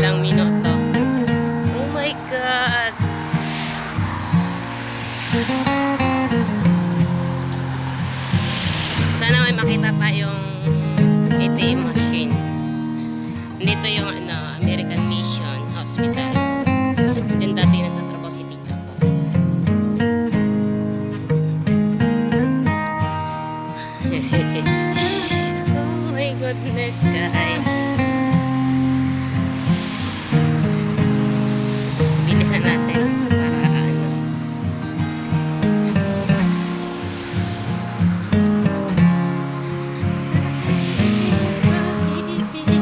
ilang minuto. Oh my God! Sana may makita tayong ATM machine. Dito yung American Mission Hospital. Diyan dati nagtatrabaho si tita ko. Oh my goodness, guys. Bilisan natin para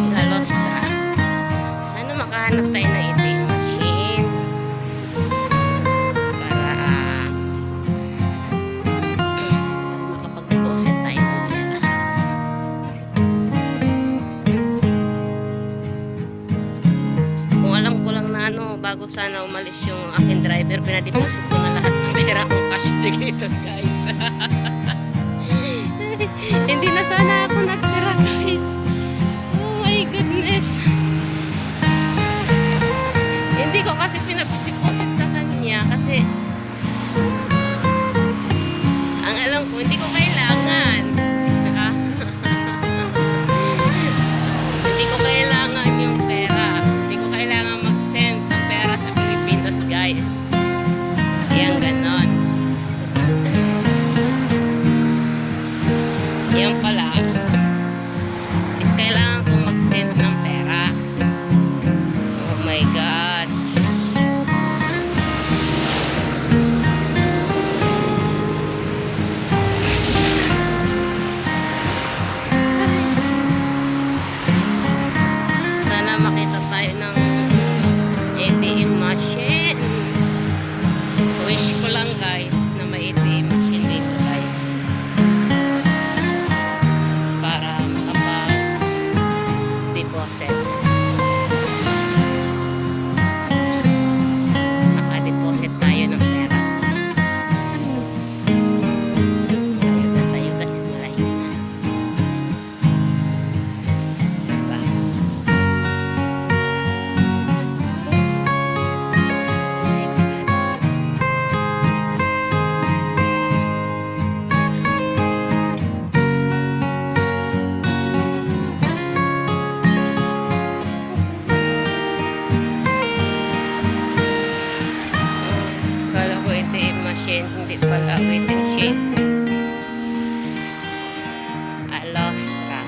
Galostra. Sana makahanap tayo ng ATM machine para makapag-deposit tayo ng pera. Kung alam ko lang na bago sana umalis yung aking driver, pinadeposit ko na lahat ng pera kong cash dito, guys. Hindi na sana ako nagtira, guys. Oh my goodness. Hindi ko kasi pinadeposit sa kanya kasi ang alam ko, hindi ko kailangan. Hindi ko kailangan yung pera. Hindi ko kailangan mag-send ng pera sa Pilipinas, guys. Yan, ganon. Yan pala is kailangan kong mag-send ng pera. Oh my God. Sana makita tayo ng ATM machine. Wish ko lang, guys, na may ATM machine dito, guys, para makapag-deposit. Maka-deposit tayo ng pera. Malayo na tayo, guys. Malayo na. Diba? Kala ko ATM machine, hindi pala waiting shed. Alostra.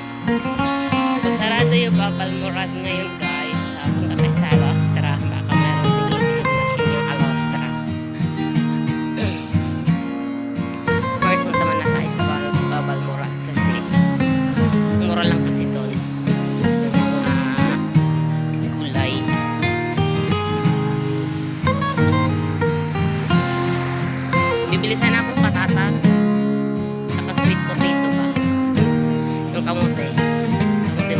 Pag sarado yung Babalmorad ngayon, guys, punta tayo sa Alostra. Baka meron din ATM machine yung Alostra. First, punta muna tayo sa Babalmorad kasi mura lang kasi doon yung mga gulay. Bibili sana akong patatas saka sweet potato ba, yung kamuteng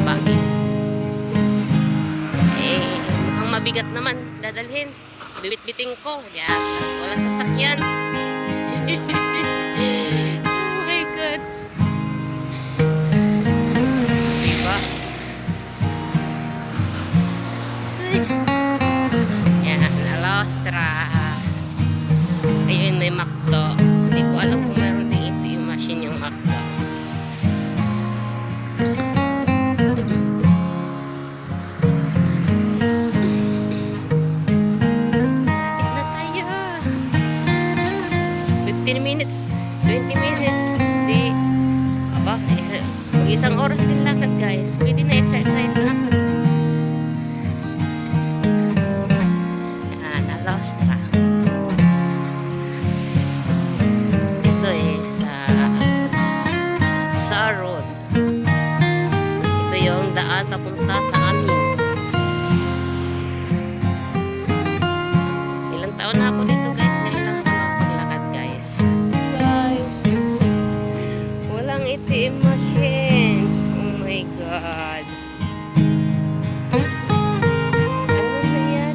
bagi. Mukhang mabigat naman dadalhin, bibit-biting ko yan, walang sasakyan. Oh my God, diba? Yan, Alostra. Ayun, may McDo. Hindi ko alam kung meron din ito yung machine yung McDo. Lapit na tayo. 15 minutes, 20 minutes. Di, isang oras din lakad, guys. Pwede na exercise na. Alostra. Road. Ito yung daan papunta sa amin. Ilang taon na ako dito, guys. Ngayon lang ako nakapaglakad, guys. Guys, walang ATM machine. Oh my God. Ano na yan?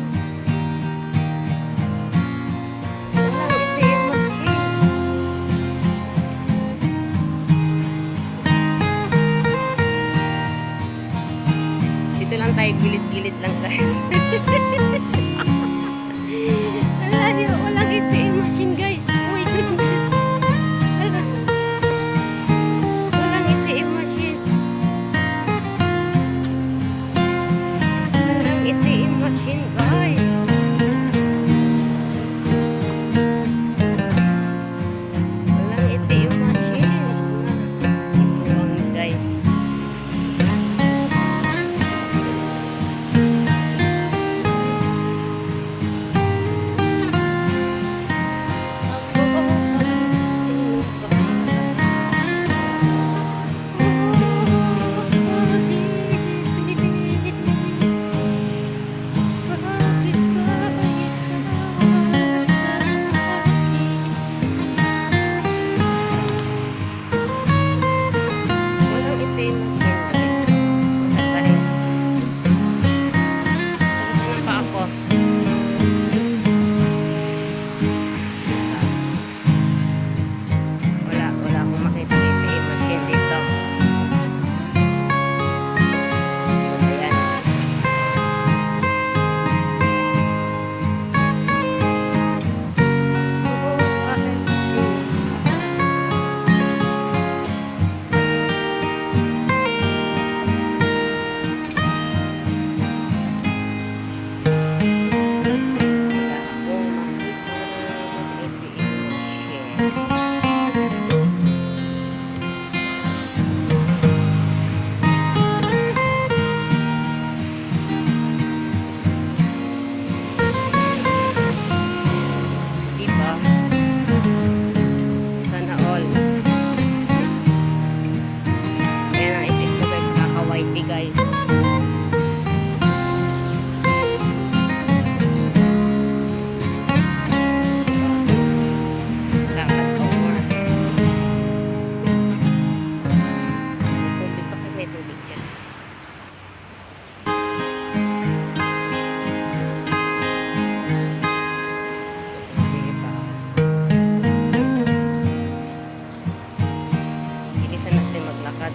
Gilid lang guys. Alayo, walang ATM machine guys. Oh my goodness. Walang ATM machine. Walang ATM machine guys. Walang ATM machine. Ibuang guys.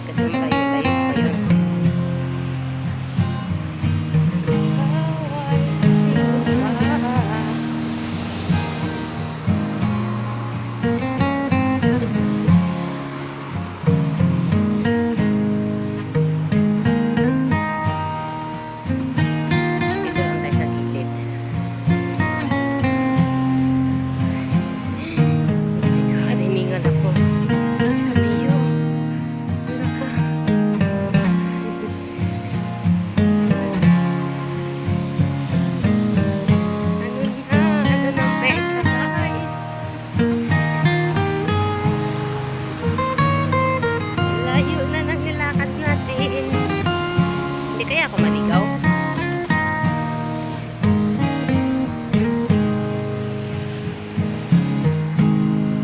Kasi malayo-layo pa yun. Dito lang tayo sa gilid. Oh my God, hiningal ako. Diyos mio. Kaya ako maligaw.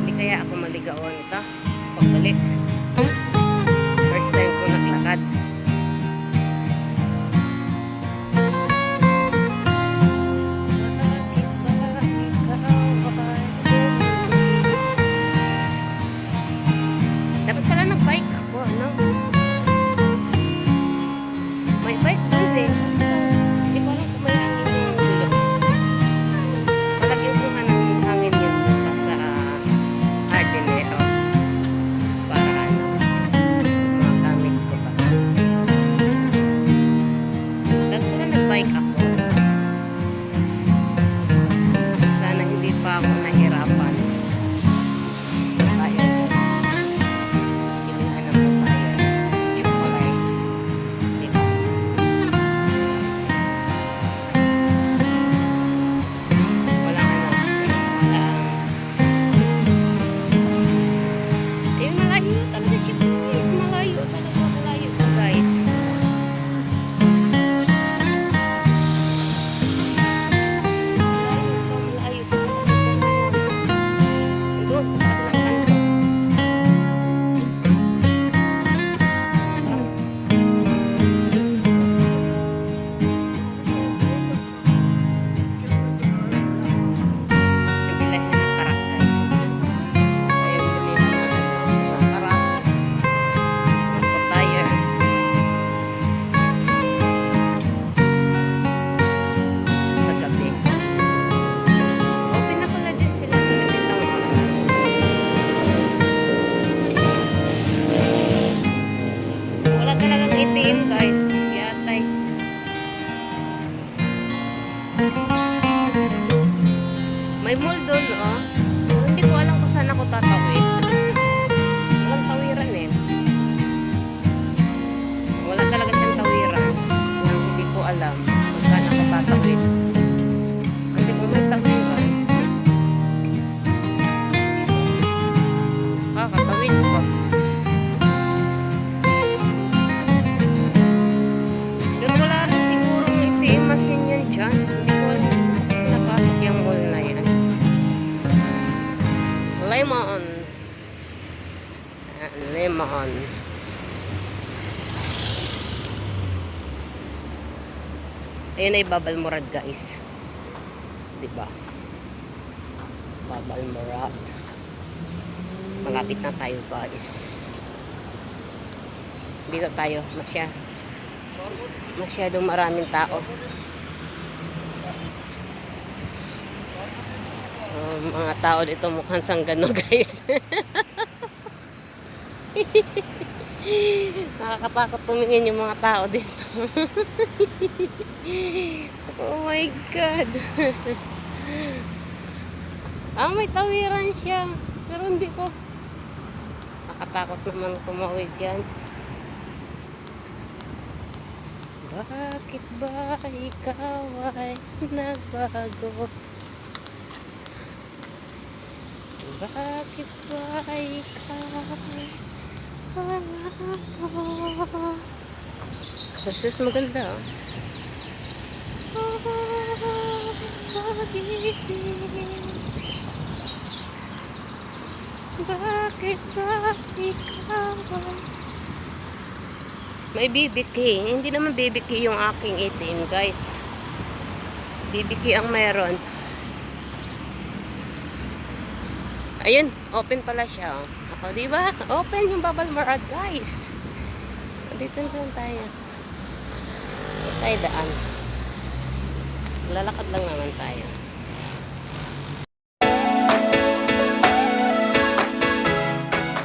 Hindi kaya ako maligaw ito pagbalik. First time ko naglakad. Dapat pala nag-bike ako, ano? May bike doon din. Hindi ko alam kung may hangin yung dulo. Palagyan ko nga ng hangin yun pa sa hardinero. Para ano, mga gamit ko pa. Dapat na nag-bike ako. Sana hindi pa ako nahirapan. Tayo guys. Pilihan na po tayo. Chocolate. May mall doon, oh. Pero hindi ko alam kung saan ako tatawid. Walang tawiran eh. Wala talaga siyang tawiran. Hindi ko alam kung saan ako tatawid. Kasi kung may tawiran, kakatawid ko. Pero wala rin siguro ng ATM machine yan dyan. Hindi ko alam kung napasok yung mall na yan. Lemon. Lemon. Ayun ay Babal Murad, guys. Diba? Babal Murad. Malapit na tayo, guys. Dito tayo. Masyadong maraming tao. Mga tao dito mukhang sanggano, guys. Nakakatakot tumingin yung mga tao dito. Oh my God. May tawiran siya. Pero hindi ko. Nakakatakot naman tumawid dyan. Bakit ba ikaw ay nagbago? Bakit ba ikaw Jesus, maganda, oh. Bakit ba ikaw may BBK? Hindi naman BBK yung aking ATM, guys. BBK ang meron. Ayun, open pala siya, oh. Ako, diba? Open yung Babal Murad, guys. Dito lang tayo. Dito tayo daan. Lalakad lang naman tayo.